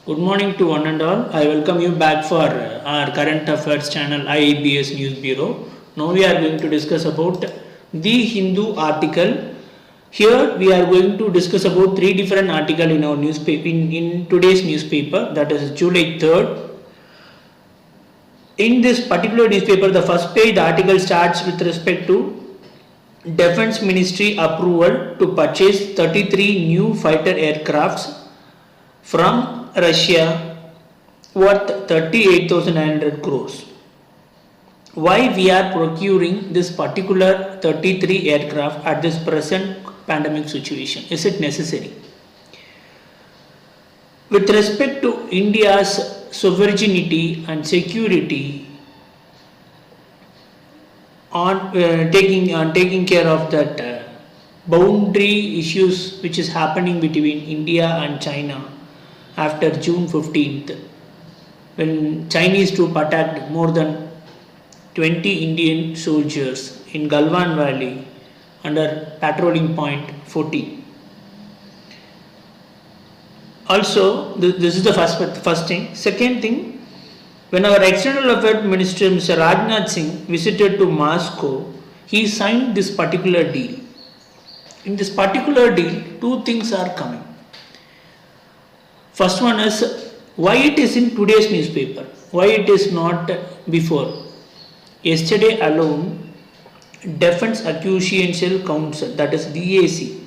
Good morning to one and all. I welcome you back for our current affairs channel IABS News Bureau. Now we are going to discuss about the Hindu article. Here we are going to discuss about three different articles in our newspaper in today's newspaper, that is July 3rd. In this particular newspaper, the first page the article starts with respect to Defense Ministry approval to purchase 33 new fighter aircrafts from Russia worth 38,900 crores. Why we are procuring this particular 33 aircraft at this present pandemic situation? Is it necessary? With respect to India's sovereignty and security on taking care of that boundary issues which is happening between India and China after June 15th, when Chinese troops attacked more than 20 Indian soldiers in Galwan Valley under patrolling point 14. Also, this is the first thing. Second thing, when our External Affairs Minister Mr. Rajnath Singh visited to Moscow, he signed this particular deal. In this particular deal, two things are coming. First one is why it is in today's newspaper, why it is not before. Yesterday alone, Defense Acquisition Council, that is DAC,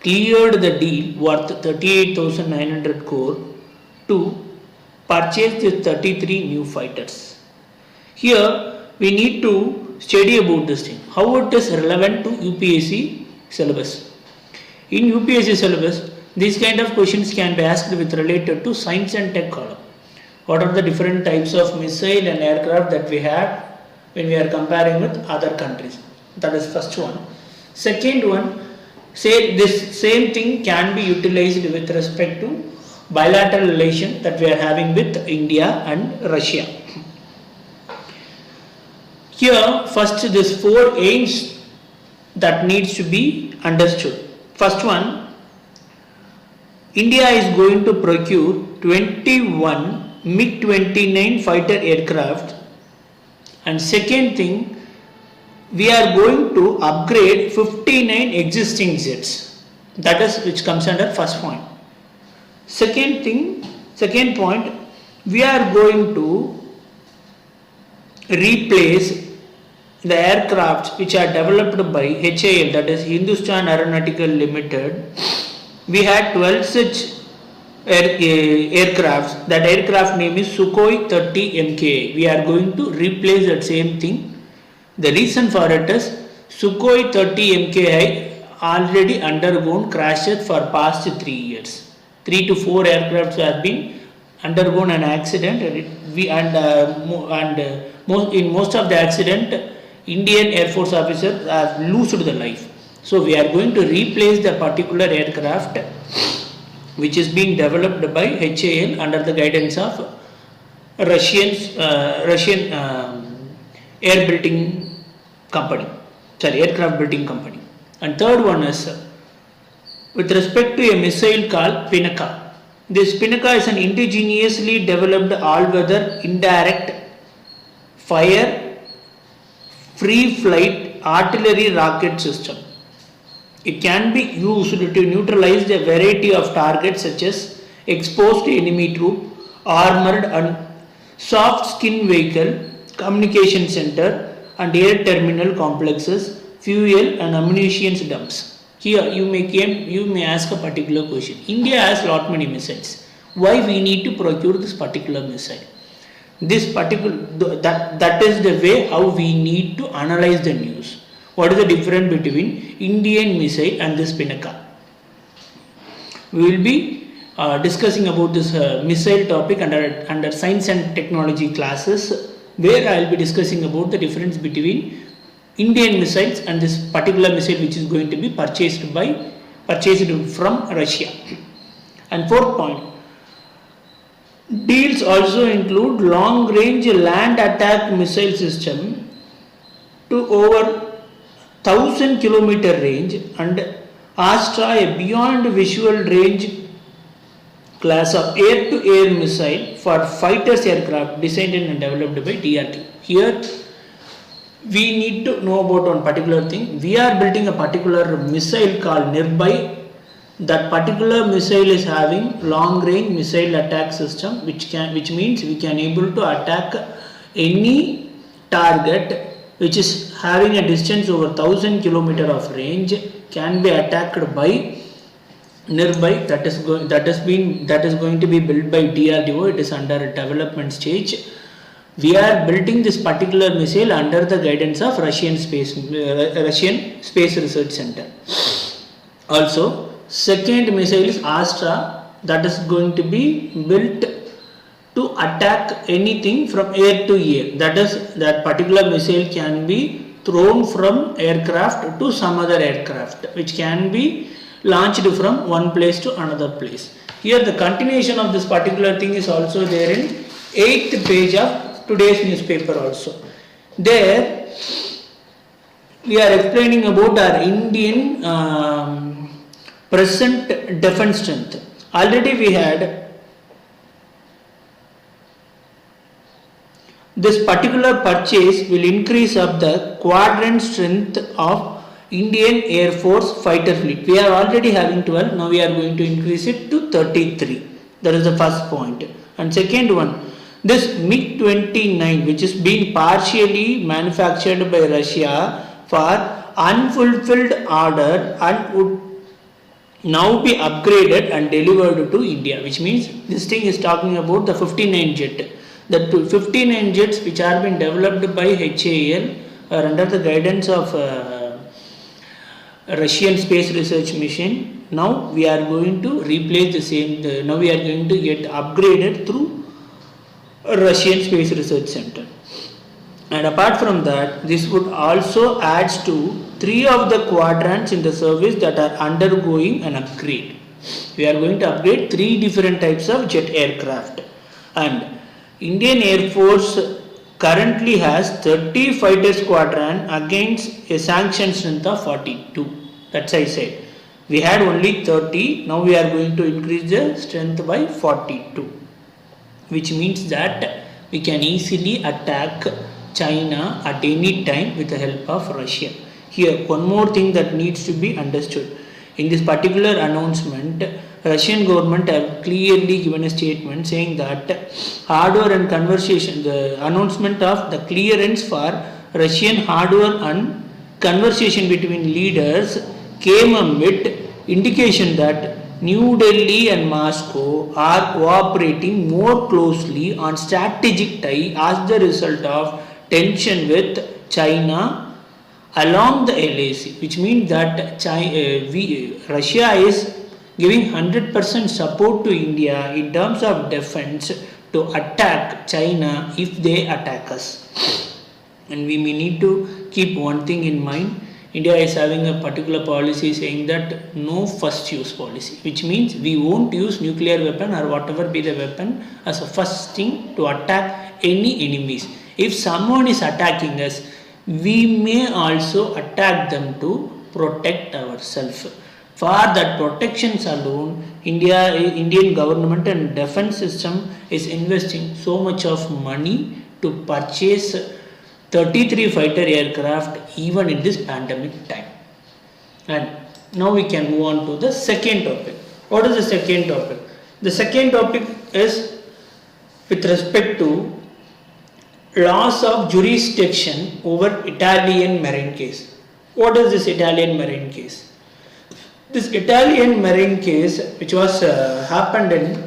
cleared the deal worth 38,900 crore to purchase the 33 new fighters. Here we need to study about this thing, how it is relevant to UPSC syllabus. In UPSC syllabus, these kind of questions can be asked with related to science and tech column. What are the different types of missile and aircraft that we have when we are comparing with other countries? That is first one. Second one, say this same thing can be utilized with respect to bilateral relation that we are having with India and Russia. Here first this four aims that needs to be understood. First one, India is going to procure 21 MiG-29 fighter aircraft, and second thing, we are going to upgrade 59 existing jets. That is which comes under first point. Second point, we are going to replace the aircraft which are developed by HAL, that is Hindustan Aeronautical Limited. We had 12 such aircrafts. That aircraft name is Sukhoi 30 MKI. We are going to replace that same thing. The reason for it is Sukhoi 30 MKI already undergone crashes for past 3 years. 3 to 4 aircrafts have been undergone an accident, and in most of the accident, Indian Air Force officers have lost their life. So we are going to replace the particular aircraft which is being developed by HAL under the guidance of Russian aircraft building company. And third one is with respect to a missile called Pinaka. This Pinaka is an indigenously developed all-weather indirect fire free flight artillery rocket system. It can be used to neutralize a variety of targets such as exposed enemy troop, armored and soft skin vehicle, communication center and air terminal complexes, fuel and ammunition dumps. Here you may ask a particular question. India has lot many missiles. Why we need to procure this particular missile? That is the way how we need to analyze the news. What is the difference between Indian missile and this Pinaka? We will be discussing about this missile topic under science and technology classes, where I will be discussing about the difference between Indian missiles and this particular missile which is going to be purchased from Russia. And fourth point, deals also include long range land attack missile system to over 1000 kilometer range and Astra a beyond visual range class of air-to-air missile for fighters aircraft designed and developed by DRDO. Here we need to know about one particular thing. We are building a particular missile called Nirbhay. That particular missile is having long range missile attack system, which means we can able to attack any target which is having a distance over 1000 km of range, can be attacked by Nirbhay. That is going to be built by DRDO. It is under a development stage. We are building this particular missile under the guidance of Russian Space Research Center. Also, second missile is Astra, that is going to be built to attack anything from air to air. That particular missile can be thrown from aircraft to some other aircraft, which can be launched from one place to another place. Here the continuation of this particular thing is also there in 8th page of today's newspaper also. There we are explaining about our Indian present defense strength. Already we had this particular purchase will increase up the quadrant strength of Indian Air Force fighter fleet. We are already having 12, now we are going to increase it to 33. That is the first point. And second one, this MiG-29, which is being partially manufactured by Russia for unfulfilled order and would now be upgraded and delivered to India, which means this thing is talking about the 59 jet. The 59 jets which are been developed by HAL are under the guidance of Russian Space Research Mission. Now we are going to replace the same, now we are going to get upgraded through Russian Space Research Center. And apart from that, this would also add to 3 of the quadrants in the service that are undergoing an upgrade. We are going to upgrade 3 different types of jet aircraft. And Indian Air Force currently has 30 fighter squadron against a sanctioned strength of 42. That's I said. We had only 30, now we are going to increase the strength by 42. Which means that we can easily attack China at any time with the help of Russia. Here, one more thing that needs to be understood. In this particular announcement, Russian government have clearly given a statement saying that hardware and conversation, the announcement of the clearance for Russian hardware and conversation between leaders came amid indication that New Delhi and Moscow are cooperating more closely on strategic tie as the result of tension with China along the LAC, which means that Russia is giving 100% support to India in terms of defense to attack China if they attack us. And we may need to keep one thing in mind. India is having a particular policy saying that no first use policy, which means we won't use nuclear weapon or whatever be the weapon as a first thing to attack any enemies. If someone is attacking us, we may also attack them to protect ourselves. For that protections alone, Indian government and defense system is investing so much of money to purchase 33 fighter aircraft even in this pandemic time. And now we can move on to the second topic. What is the second topic? The second topic is with respect to loss of jurisdiction over Italian marine case. What is this Italian marine case? This Italian marine case, which was happened in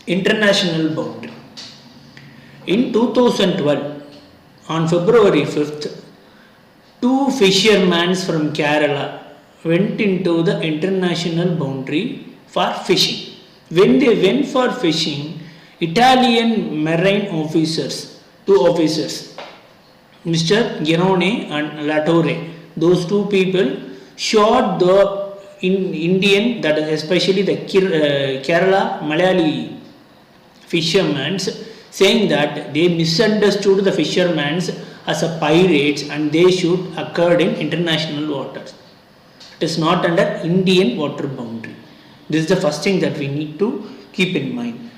international boundary. In 2012, on February 5th, 2 fishermen from Kerala went into the international boundary for fishing. When they went for fishing, Italian marine officers, 2 officers, Mr. Girone and Latore, those 2 people shot the Indian, that is especially the Kerala Malayali fishermen, saying that they misunderstood the fishermen as a pirates and they should occurred in international waters. It is not under Indian water boundary. This is the first thing that we need to keep in mind.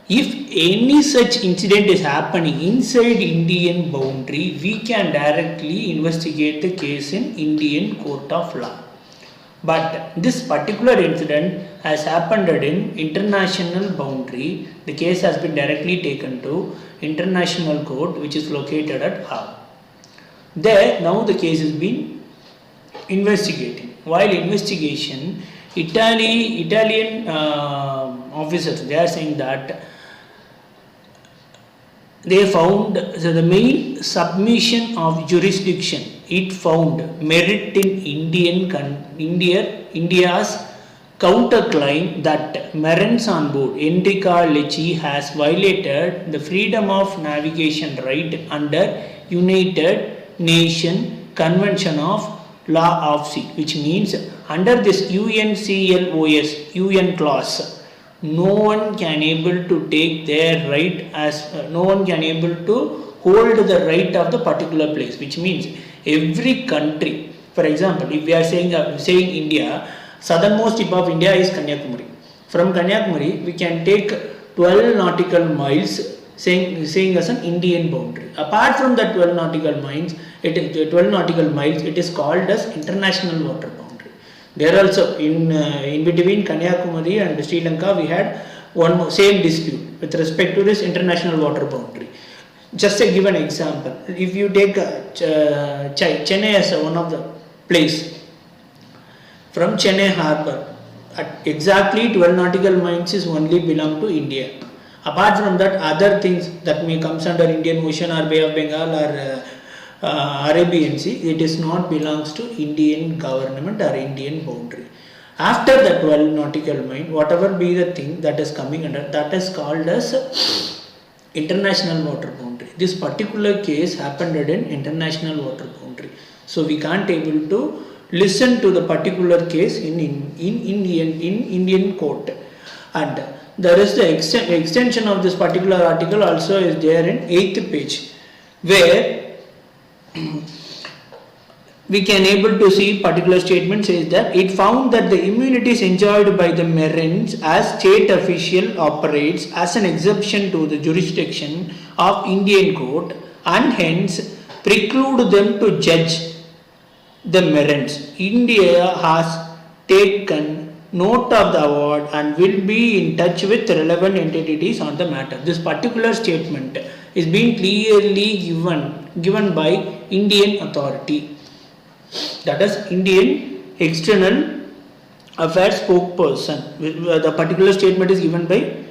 If any such incident is happening inside Indian boundary, we can directly investigate the case in Indian court of law. But this particular incident has happened in international boundary. The case has been directly taken to international court, which is located at Hague. There, now the case is being investigated. While investigation, Italian officers, they are saying that they found, so the main submission of jurisdiction, it found merit in India's counterclaim that Marines on board Enrica Lecce has violated the freedom of navigation right under United Nations Convention of Law of Sea, which means under this UNCLOS UN clause, no one can able to take their right as no one can able to hold the right of the particular place, which means every country, for example, if we are saying India, southernmost tip of India is Kanyakumari. From Kanyakumari we can take 12 nautical miles saying as an Indian boundary. Apart from that 12 nautical miles, it is called as international water boundary. There also in between Kanyakumari and Sri Lanka we had one more same dispute with respect to this international water boundary. Just to give an example, if you take Chennai as one of the place, from Chennai harbour at exactly 12 nautical miles is only belong to India. Apart from that, other things that may comes under Indian Ocean or Bay of Bengal or Arabian Sea, it is not belongs to Indian government or Indian boundary. After the 12 nautical mile, whatever be the thing that is coming under, that is called as international water boundary. This particular case happened in international water boundary. So we can't able to listen to the particular case in Indian court. And there is the extension of this particular article also is there in 8th page, where we can able to see particular statement says that it found that the immunities enjoyed by the Marines as state official operates as an exception to the jurisdiction of Indian court and hence preclude them to judge the Marines. India has taken note of the award and will be in touch with relevant entities on the matter. This particular statement is being clearly given by Indian authority, that is Indian External Affairs spokesperson. The particular statement is given by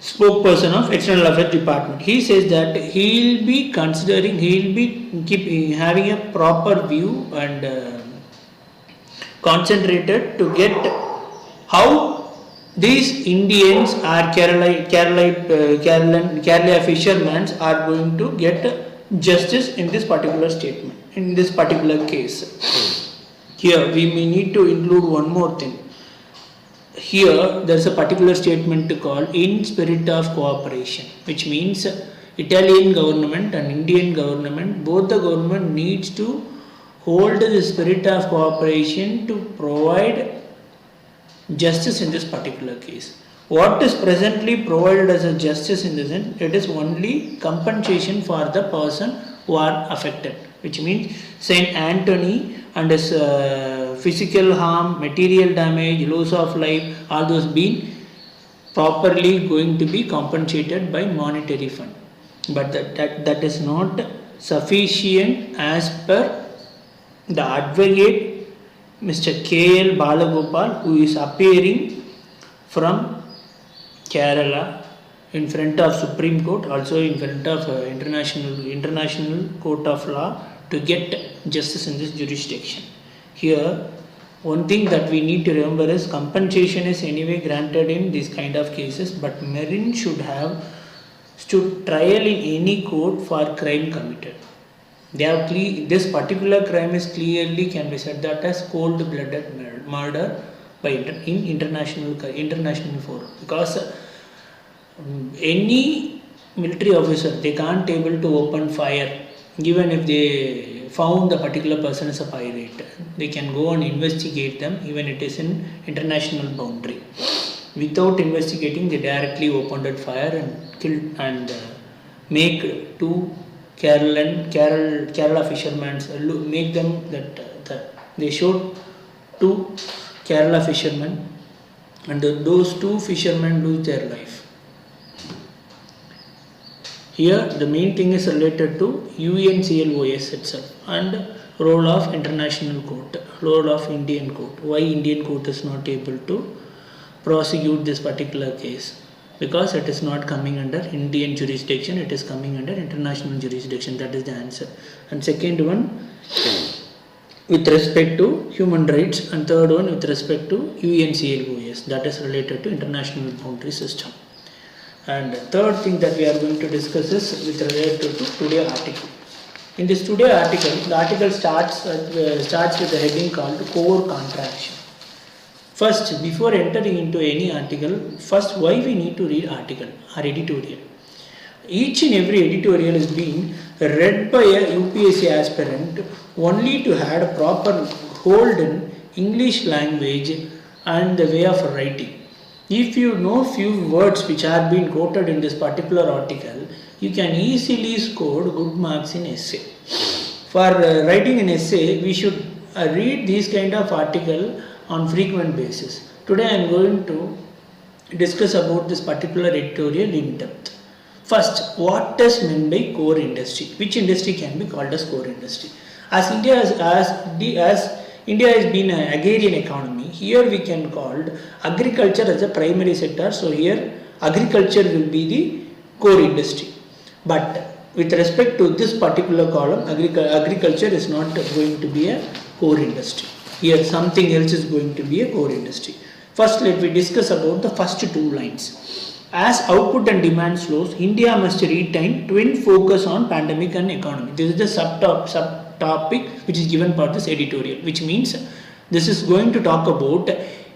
spokesperson of External Affairs Department. He says that he will be considering, he will be having a proper view and concentrated to get how these Indians or Kerala fishermen are going to get justice in this particular statement, in this particular case. Here we may need to include one more thing. Here there is a particular statement called in spirit of cooperation, which means Italian government and Indian government, both the government needs to hold the spirit of cooperation to provide justice in this particular case. What is presently provided as a justice in this end, it is only compensation for the person who are affected, which means Saint Anthony and his physical harm, material damage, loss of life, all those being properly going to be compensated by monetary fund. But that is not sufficient as per the advocate Mr. K.L. Balagopal, who is appearing from Kerala in front of Supreme Court, also in front of International Court of Law, to get justice in this jurisdiction. Here, one thing that we need to remember is compensation is anyway granted in this kind of cases, but Marine should have stood trial in any court for crime committed. They have this particular crime is clearly can be said that as cold-blooded murder by in international forum, because any military officer, they can't able to open fire even if they found the particular person is a pirate. They can go and investigate them even it is in international boundary. Without investigating, they directly opened at fire and killed and make two Kerala fishermen, make them that they showed two Kerala fishermen, and those two fishermen lose their life. Here the main thing is related to UNCLOS itself and role of international court, role of Indian court. Why Indian court is not able to prosecute this particular case? Because it is not coming under Indian jurisdiction, it is coming under international jurisdiction. That is the answer. And second one with respect to human rights, and third one with respect to UNCLOS, that is related to international boundary system. And third thing that we are going to discuss is with related to today article. In this today article, the article starts with a heading called core contraction. First, before entering into any article, first why we need to read article or editorial. Each and every editorial is being read by a UPSC aspirant only to have a proper hold in English language and the way of writing. If you know few words which are being quoted in this particular article, you can easily score good marks in essay. For writing an essay, we should read these kind of article on frequent basis. Today I am going to discuss about this particular editorial in depth. First, what is meant by core industry? Which industry can be called as core industry? As India has been an agrarian economy, here we can call agriculture as a primary sector. So here agriculture will be the core industry. But with respect to this particular column, agriculture is not going to be a core industry. Here something else is going to be a core industry. First, let me discuss about the first two lines. As output and demand slows, India must retain twin focus on pandemic and economy. This is the subtopic which is given for this editorial, which means this is going to talk about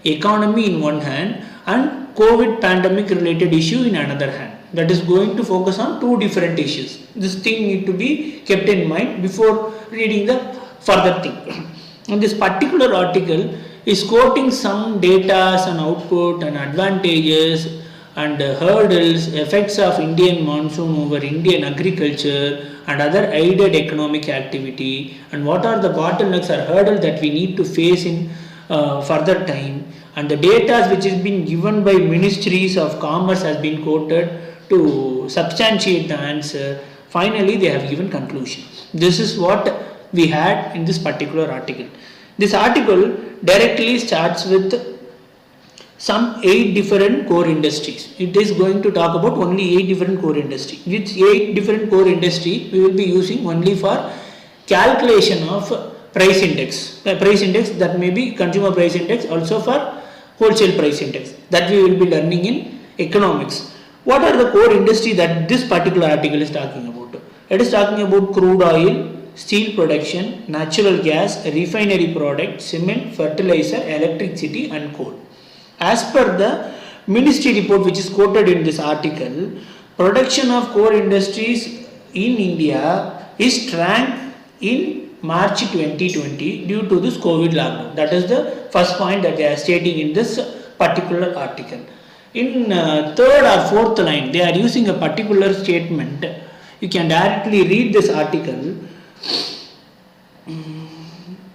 economy in one hand and COVID pandemic related issue in another hand. That is going to focus on two different issues. This thing need to be kept in mind before reading the further thing. And this particular article is quoting some data and output and advantages and hurdles, effects of Indian monsoon over Indian agriculture and other aided economic activity, and what are the bottlenecks or hurdles that we need to face in further time, and the data which has been given by ministries of commerce has been quoted to substantiate the answer. Finally, they have given conclusion. This is what we had in this particular article. This article directly starts with some 8 different core industries. It is going to talk about only 8 different core industries. Which 8 different core industry we will be using only for calculation of price index. Price index, that may be consumer price index, also for wholesale price index, that we will be learning in economics. What are the core industry that this particular article is talking about? It is talking about crude oil, steel production, natural gas, refinery product, cement, fertilizer, electricity and coal. As per the ministry report which is quoted in this article, production of core industries in India is shrank in March 2020 due to this COVID lockdown. That is the first point that they are stating in this particular article. In third or fourth line, they are using a particular statement. You can directly read this article.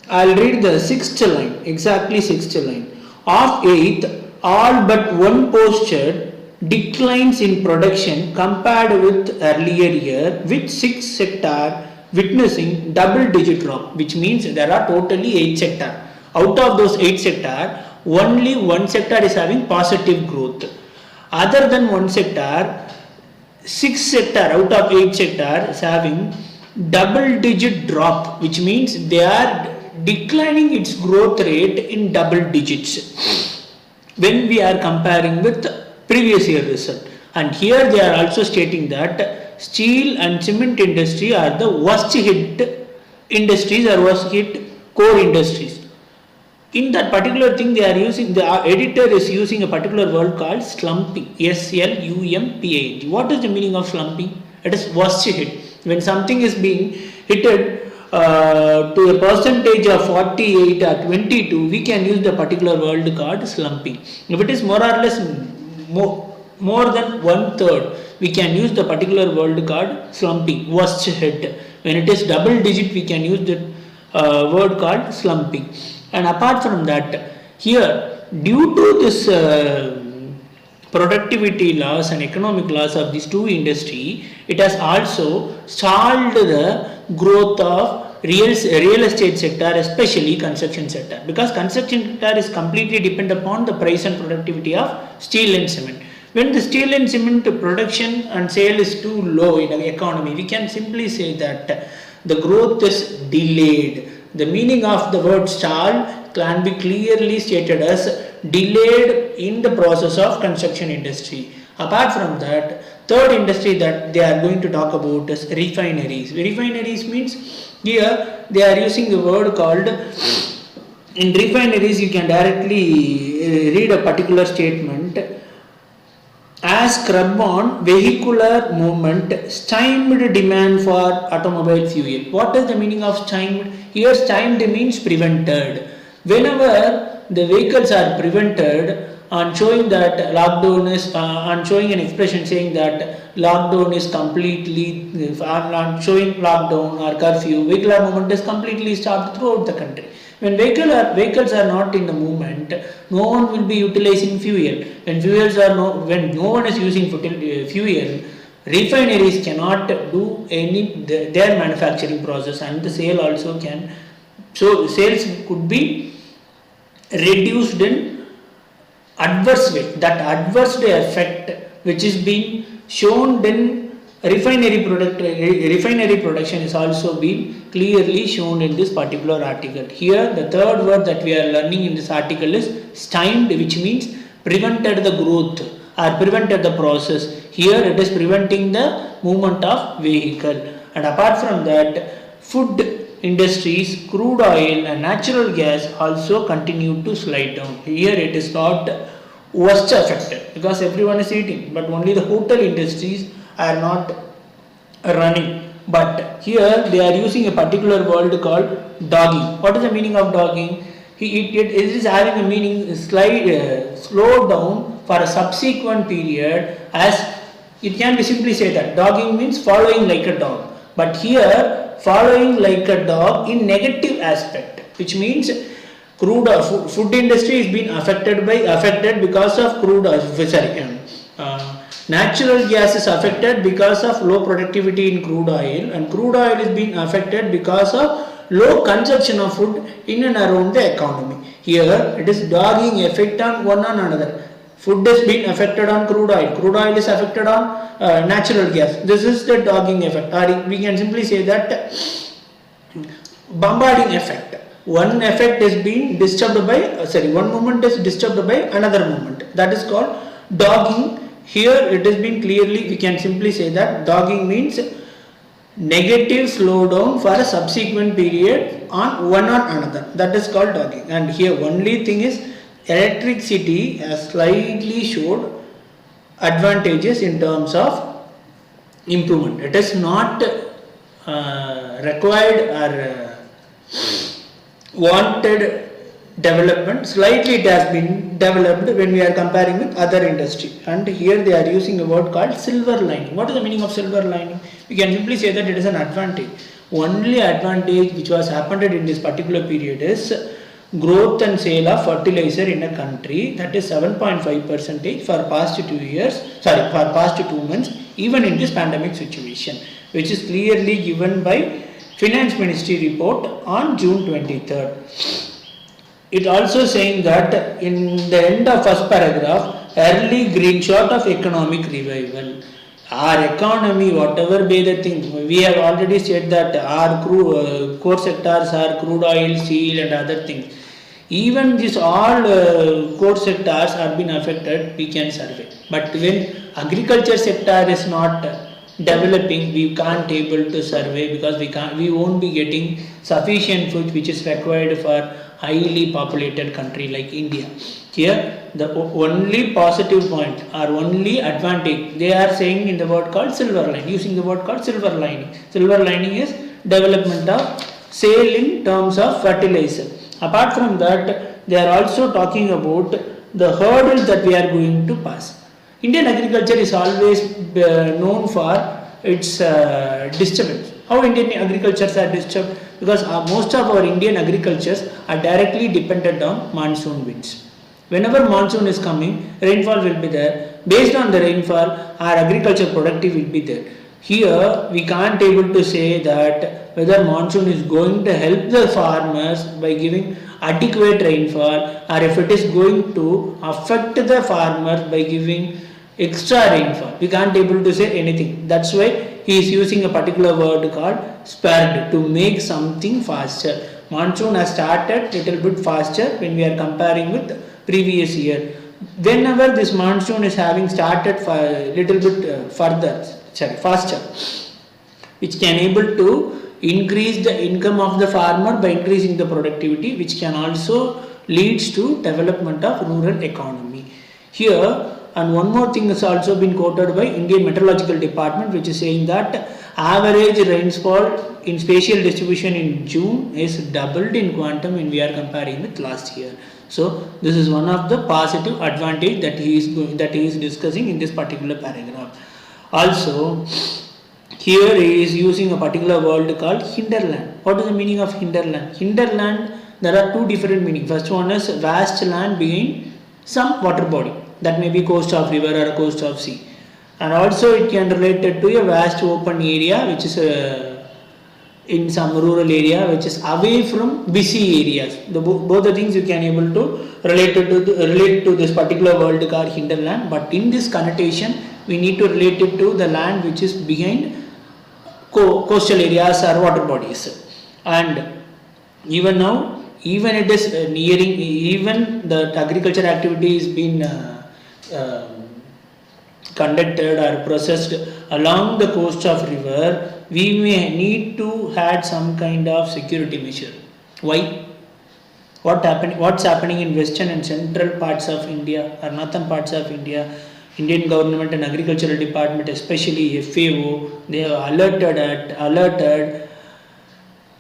I'll read the 6th line, exactly 6th line. Of 8th, all but one posted declines in production compared with earlier year, with 6 sector witnessing double-digit drop, which means there are totally 8 sector. Out of those 8 sector, only one sector is having positive growth. Other than one sector, 6 sector out of 8 sector is having double-digit drop, which means they are declining its growth rate in double digits when we are comparing with previous year result. And here they are also stating that steel and cement industry are the worst hit industries or worst hit core industries. In that particular thing, they are using, the editor is using a particular word called slumping, S-L-U-M-P-A-N-G. What is the meaning of slumping? It is worst hit. When something is being hit to a percentage of 48 or 22, we can use the particular word called slumping. If it is more or less more than one third, we can use the particular word called slumping, worst hit. When it is double digit, we can use the word called slumping. And apart from that, here due to this productivity loss and economic loss of these two industry, it has also stalled the growth of real estate sector, especially construction sector, because construction sector is completely dependent upon the price and productivity of steel and cement. When the steel and cement production and sale is too low in the economy, we can simply say that the growth is delayed. The meaning of the word stall can be clearly stated as delayed in the process of construction industry. Apart from that, third industry that they are going to talk about is refineries. Refineries means here they are using the word called, in refineries you can directly read a particular statement as scrub on vehicular movement, stymied demand for automobile fuel. What is the meaning of stymied? Here stymied means prevented. Whenever the vehicles are prevented, on showing that lockdown is, on showing an expression saying that lockdown is completely, on showing lockdown or curfew, vehicular movement is completely stopped throughout the country. When vehicles are not in the movement, no one will be utilizing fuel. When no one is using fuel, refineries cannot do their manufacturing process, and the sale also can. So sales could be reduced in adverse way. That adverse effect which is being shown in refinery production is also being clearly shown in this particular article. Here the third word that we are learning in this article is stymied, which means prevented the growth or prevented the process. Here it is preventing the movement of vehicle. And apart from that, food industries, crude oil and natural gas also continue to slide down. Here it is not worst affected because everyone is eating, but only the hotel industries are not running. But here they are using a particular word called dogging. What is the meaning of dogging? It is having a meaning slow down for a subsequent period, as it can be simply said that dogging means following like a dog. But here following like a dog in negative aspect, which means food industry is being affected because of natural gas is affected because of low productivity in crude oil, and crude oil is being affected because of low consumption of food in and around the economy. Here it is dogging effect on one another. Food is being affected on crude oil is affected on natural gas. This is the dogging effect, or we can simply say that bombarding effect. One effect is being disturbed by, one movement is disturbed by another movement. That is called dogging. Here it has been clearly, we can simply say that dogging means negative slowdown for a subsequent period on one or another. That is called dogging. And here only thing is electricity has slightly showed advantages in terms of improvement. It is not required or wanted development. Slightly it has been developed when we are comparing with other industry. And here they are using a word called silver lining. What is the meaning of silver lining? We can simply say that it is an advantage. Only advantage which was happened in this particular period is growth and sale of fertilizer in a country, that is 7.5% for past 2 years, for past 2 months, even in this pandemic situation, which is clearly given by Finance Ministry report on June 23rd. It also saying that in the end of first paragraph, early green shot of economic revival. Our economy, whatever be the thing, we have already said that our core sectors are crude oil, steel and other things. Even these all core sectors are being affected, we can survey. But when agriculture sector is not developing, we can't able to survey because we won't be getting sufficient food which is required for highly populated country like India. Here the only positive point or only advantage they are saying in the word called silver lining, using the word called silver lining. Silver lining is development of sale in terms of fertilizer. Apart from that, they are also talking about the hurdles that we are going to pass. Indian agriculture is always known for its disturbance. How Indian agricultures are disturbed? Because most of our Indian agricultures are directly dependent on monsoon winds. Whenever monsoon is coming, rainfall will be there. Based on the rainfall, our agriculture productive will be there. Here, we can't able to say that whether monsoon is going to help the farmers by giving adequate rainfall, or if it is going to affect the farmers by giving extra rainfall. We can't able to say anything. That's why he is using a particular word called spared to make something faster. Monsoon has started little bit faster when we are comparing with previous year. Whenever this monsoon is having started little bit faster, which can able to increase the income of the farmer by increasing the productivity, which can also leads to development of rural economy. Here, and one more thing has also been quoted by Indian Meteorological Department, which is saying that average rainfall in spatial distribution in June is doubled in quantum when we are comparing with last year. So this is one of the positive advantage that he is discussing in this particular paragraph. Also, here he is using a particular word called hinterland. What is the meaning of hinterland? Hinterland, there are two different meanings. First one is vast land being some water body, that may be coast of river or coast of sea, and also it can related to a vast open area which is in some rural area which is away from busy areas. Both the things you can able to relate to this particular word called hinterland, but in this connotation we need to relate it to the land which is behind coastal areas or water bodies. And even now, even it is nearing, even the agriculture activity is being conducted or processed along the coast of river, we may need to add some kind of security measure. Why? What's happening in western and central parts of India or northern parts of India? Indian government and agricultural department, especially FAO, they have alerted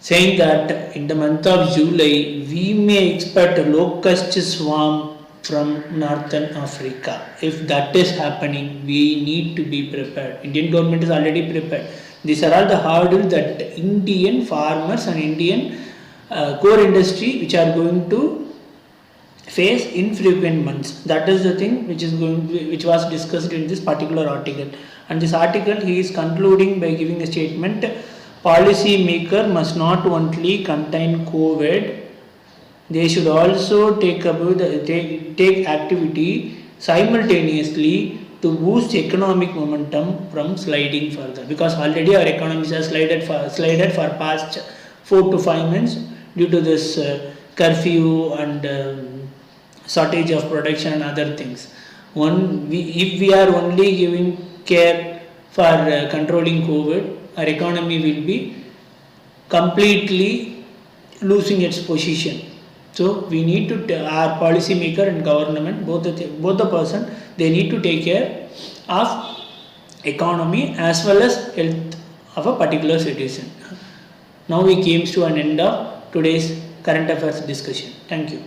saying that in the month of July we may expect a locust swarm from northern Africa. If that is happening, we need to be prepared. Indian government is already prepared. These are all the hurdles that Indian farmers and Indian core industry which are going to face in frequent months. That is the thing which was discussed in this particular article. And this article he is concluding by giving a statement: policy maker must not only contain COVID, they should also take activity simultaneously to boost economic momentum from sliding further, because already our economies are slided for past 4 to 5 months due to this curfew and shortage of production and other things. If we are only giving care for controlling COVID, our economy will be completely losing its position. So we need to, our policy maker and government, both the person, they need to take care of economy as well as health of a particular citizen. Now we came to an end of today's current affairs discussion. Thank you.